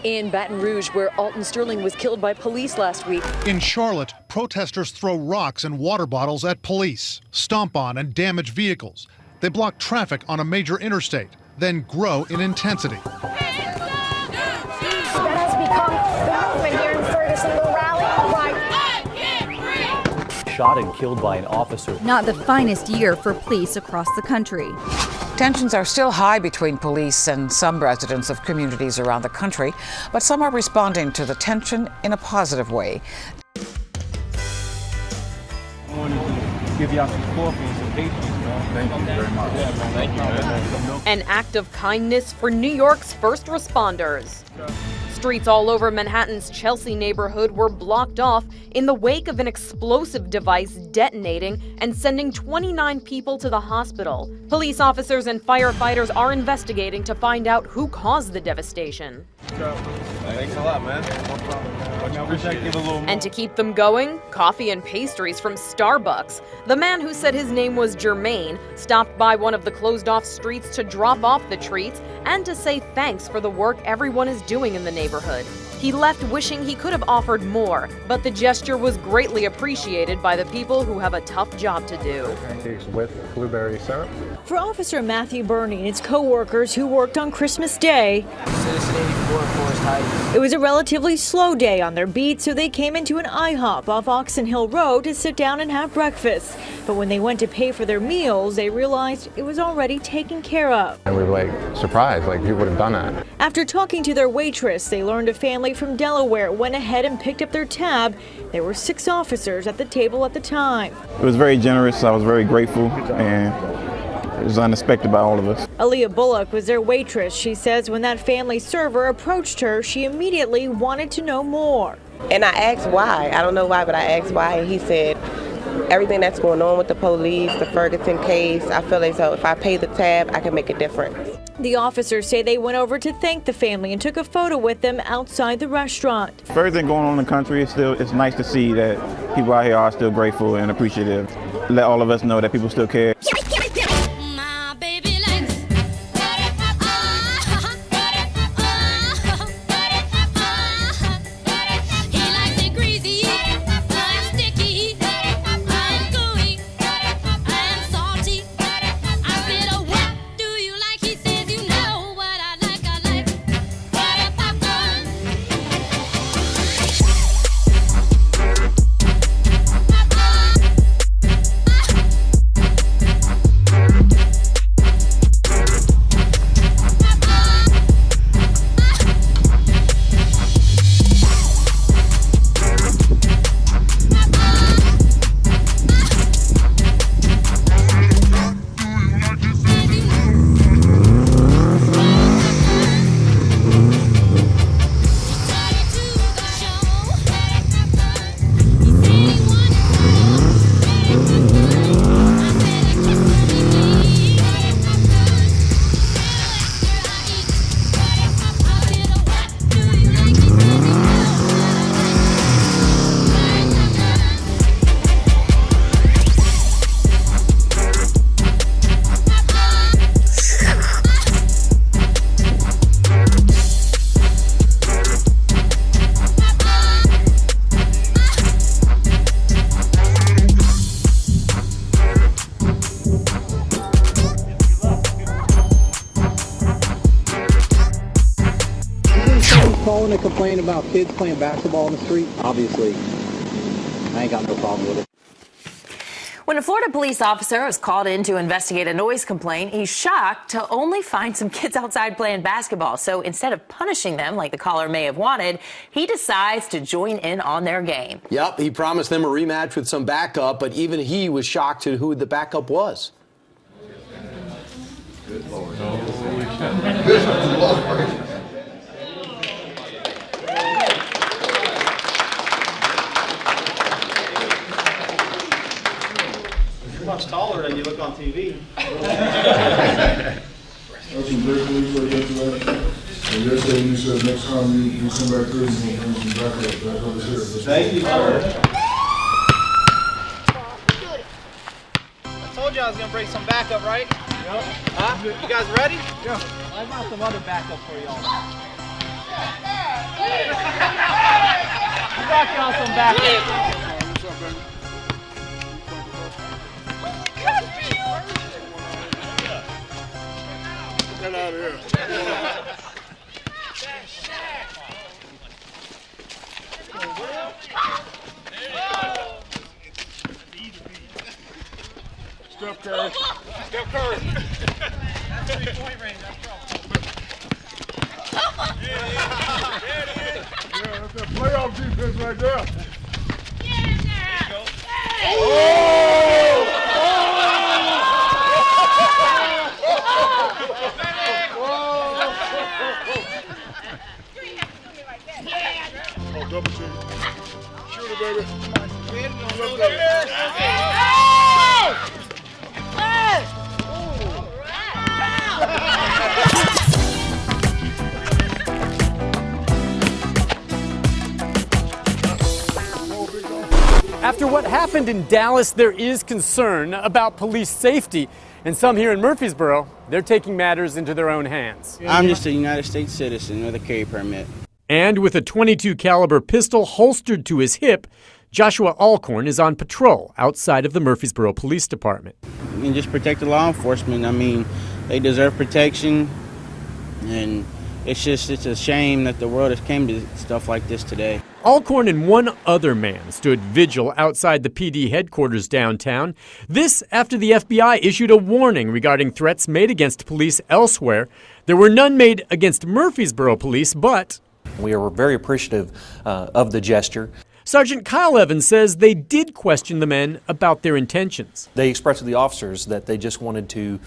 In Baton Rouge, where Alton Sterling was killed by police last week. In Charlotte, protesters throw rocks and water bottles at police, stomp on and damage vehicles. They block traffic on a major interstate, then grow in intensity. That has become the movement here in Ferguson, the rally cry. Shot and killed by an officer. Not the finest year for police across the country. Tensions are still high between police and some residents of communities around the country, but some are responding to the tension in a positive way. I wanted to give y'all some coffee and some pastries, man. Thank you very much. Yeah, man. Thank you, man. An act of kindness for New York's first responders. Streets all over Manhattan's Chelsea neighborhood were blocked off in the wake of an explosive device detonating and sending 29 people to the hospital. Police officers and firefighters are investigating to find out who caused the devastation. Thanks a lot, man. No problem. I wish I could give a little more. And to keep them going, coffee and pastries from Starbucks. The man who said his name was Jermaine stopped by one of the closed-off streets to drop off the treats and to say thanks for the work everyone is doing in the neighborhood. He left wishing he could have offered more, but the gesture was greatly appreciated by the people who have a tough job to do. Pancakes with blueberry syrup. For Officer Matthew Burney and his co-workers who worked on Christmas Day, Citizen 84, Forest Heights. it was a relatively slow day on their beat, so they came into an IHOP off Oxon Hill Road to sit down and have breakfast. But when they went to pay for their meals, they realized it was already taken care of. And we were surprised, who would have done that? After talking to their waitress, they learned a family from Delaware went ahead and picked up their tab. There were 6 officers at the table at the time. It was very generous. I was very grateful, and it was unexpected by all of us. Aaliyah Bullock was their waitress. She says when that family server approached her, she immediately wanted to know more. And I asked why. I don't know why, but I asked why, and he said, everything that's going on with the police, the Ferguson case, I feel as though if I pay the tab, I can make a difference. The officers say they went over to thank the family and took a photo with them outside the restaurant. For everything going on in the country, it's nice to see that people out here are still grateful and appreciative. Let all of us know that people still care. Calling to complain about kids playing basketball in the street? Obviously, I ain't got no problem with it. When a Florida police officer was called in to investigate a noise complaint, he's shocked to only find some kids outside playing basketball. So instead of punishing them like the caller may have wanted, he decides to join in on their game. Yep, he promised them a rematch with some backup, but even he was shocked to who the backup was. Good Lord. Good Lord. You're much taller than you look on TV. That's some great police work yesterday. And yesterday you said next time you come back through, you're going to bring some back over here. Thank you, sir. I told you I was going to bring some backup, right? Huh? You guys ready? Yeah. I got some other backup for y'all. We got y'all some backup. What's up, baby? Get out of here. Steph Curry. Steph Curry. That's 3-point range. Yeah, that's that playoff defense right there. Oh, double team. Shoot it, baby. Shoot it, baby. After what happened in Dallas, there is concern about police safety. And some here in Murfreesboro, they're taking matters into their own hands. I'm just a United States citizen with a carry permit. And with a .22 caliber pistol holstered to his hip, Joshua Alcorn is on patrol outside of the Murfreesboro Police Department. And just protect the law enforcement. I mean, they deserve protection. And it's a shame that the world has came to stuff like this today. Alcorn and one other man stood vigil outside the PD headquarters downtown. This after the FBI issued a warning regarding threats made against police elsewhere. There were none made against Murfreesboro police, but we are very appreciative of the gesture. Sergeant Kyle Evans says they did question the men about their intentions. They expressed to the officers that they just wanted to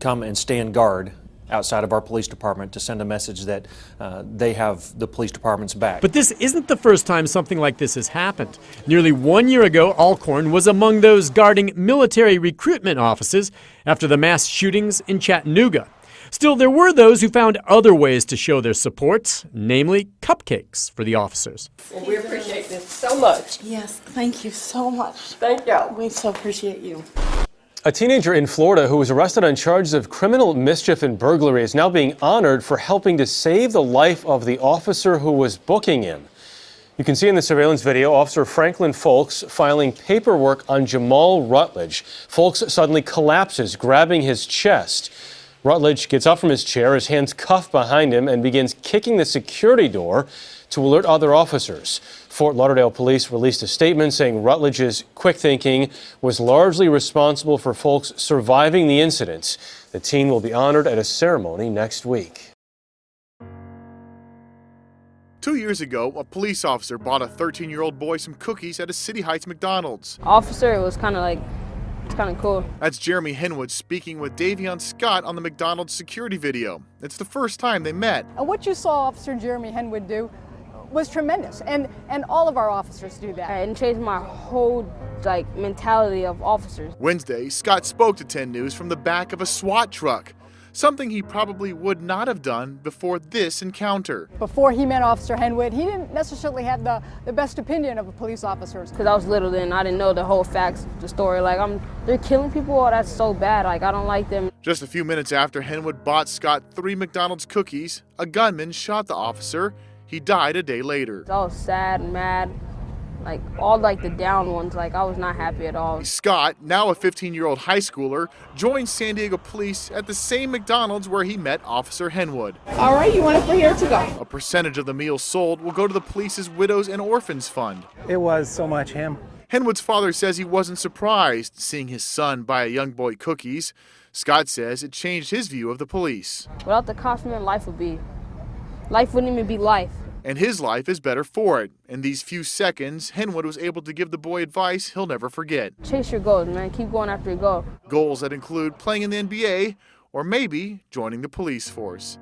come and stand guard outside of our police department to send a message that they have the police department's back. But this isn't the first time something like this has happened. Nearly 1 year ago, Alcorn was among those guarding military recruitment offices after the mass shootings in Chattanooga. Still, there were those who found other ways to show their support, namely cupcakes for the officers. Well, we appreciate this so much. Yes, thank you so much. Thank y'all. We so appreciate you. A teenager in Florida who was arrested on charges of criminal mischief and burglary is now being honored for helping to save the life of the officer who was booking him. You can see in the surveillance video Officer Franklin Folks filing paperwork on Jamal Rutledge. Folks suddenly collapses, grabbing his chest. Rutledge gets up from his chair, his hands cuffed behind him, and begins kicking the security door to alert other officers. Fort Lauderdale police released a statement saying Rutledge's quick thinking was largely responsible for Folks surviving the incident. The teen will be honored at a ceremony next week. 2 years ago, a police officer bought a 13-year-old boy some cookies at a City Heights McDonald's. Officer, it was kind of cool. That's Jeremy Henwood speaking with Davion Scott on the McDonald's security video. It's the first time they met. And what you saw Officer Jeremy Henwood do was tremendous, and all of our officers do that. And changed my whole mentality of officers. Wednesday, Scott spoke to 10 News from the back of a SWAT truck, something he probably would not have done before this encounter. Before he met Officer Henwood, he didn't necessarily have the best opinion of the police officers. Because I was little then, I didn't know the whole facts, the story. They're killing people, oh, that's so bad, I don't like them. Just a few minutes after Henwood bought Scott 3 McDonald's cookies, a gunman shot the officer. He died a day later. I was sad and mad, all the down ones, I was not happy at all. Scott, now a 15-year-old high schooler, joined San Diego police at the same McDonald's where he met Officer Henwood. All right, you want it for here to go? A percentage of the meals sold will go to the police's Widows and Orphans Fund. It was so much him. Henwood's father says he wasn't surprised seeing his son buy a young boy cookies. Scott says it changed his view of the police. Without the cops, man, life wouldn't even be life. And his life is better for it. In these few seconds, Henwood was able to give the boy advice he'll never forget. Chase your goals, man. Keep going after your goal. Goals that include playing in the NBA or maybe joining the police force.